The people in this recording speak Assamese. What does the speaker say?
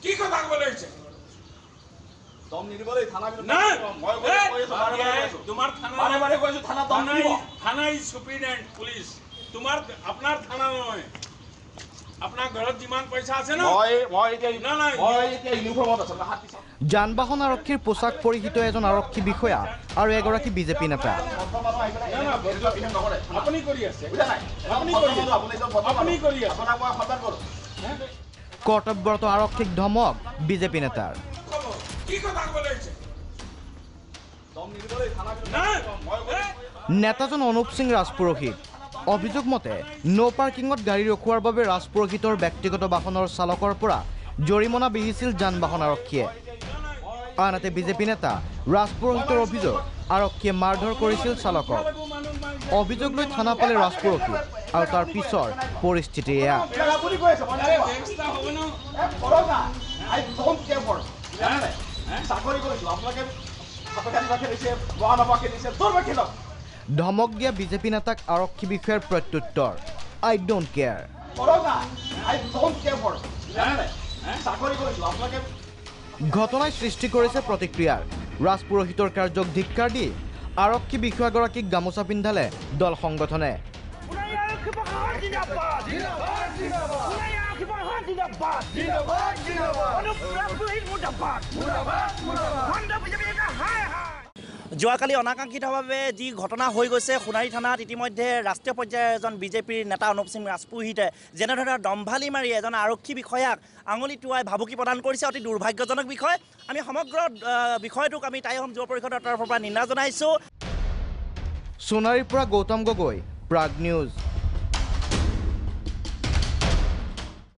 কি কথা ক'বলৈ হৈছে দম নিদিবলৈ থানা নাই মই তোমাৰ থানা বাৰে কৈছো থানা দম নিদিব থানা ইজ সুপ্ৰিটেণ্ট পুলিচ তোমাৰ আপোনাৰ থানা নহয় আপোনাৰ ঘৰত যিমান পইচা আছে ন মই এতিয়া ইউনিফৰ্মত আছো হাত পিছত যান বাহন আৰক্ষীৰ পোছাক পৰিহিত এজন আৰক্ষী বিষয়া আৰু এগৰাকী বিজেপি নেতা আপুনি কৰি আছে কৰ্তব্যৰত আৰক্ষীক ধমক বিজেপি নেতাৰ কি কথা ক'বলৈ হৈছে দম নিদিবলৈ থানা নেতাজন অনুপ সিং ৰাজপুৰোহিত অভিযোগ মতে নো পাৰ্কিঙত গাড়ী ৰখোৱাৰ বাবে ৰাজপুৰোহিতৰ ব্যক্তিগত বাহনৰ চালকৰ পৰা জৰিমনা বিহিছিল যান বাহন আৰক্ষীয়ে আনহাতে বিজেপি নেতা ৰাজপুৰোহিতৰ অভিযোগ আৰক্ষীয়ে মাৰধৰ কৰিছিল চালকক অভিযোগ লৈ থানা পালে ৰাজপুৰোহিত আৰু তাৰ পিছৰ পৰিস্থিতি এয়া ধমক দিয়া বিজেপি নেতাক আৰক্ষী বিষয়াৰ প্ৰত্যুত্তৰ আই ডোণ্ট কেয়াৰ ঘটনাই সৃষ্টি কৰিছে প্ৰতিক্ৰিয়াৰ ৰাজপুৰোহিতৰ কাৰ্যক ধিক্কাৰ দি আৰক্ষী বিষয়াগৰাকীক গামোচা পিন্ধালে দল সংগঠনে যোৱাকালি অনাকাংক্ষিতভাৱে যি ঘটনা হৈ গৈছে সোণাৰী থানাত ইতিমধ্যে ৰাষ্ট্ৰীয় পৰ্যায়ৰ এজন বিজেপিৰ নেতা অনুপ সিং ৰাজপুৰোহিতে যেনেধৰণে দম্ভালি মাৰি এজন আৰক্ষী বিষয়াক আঙুলি টুৱাই ভাবুকি প্ৰদান কৰিছে অতি দুৰ্ভাগ্যজনক বিষয় আমি সমগ্ৰ বিষয়টোক আমি টাই অসম যুৱ পৰিষদৰ তৰফৰ পৰা নিন্দা জনাইছোঁ সোণাৰীৰ পৰা গৌতম গগৈ প্ৰাগ নিউজ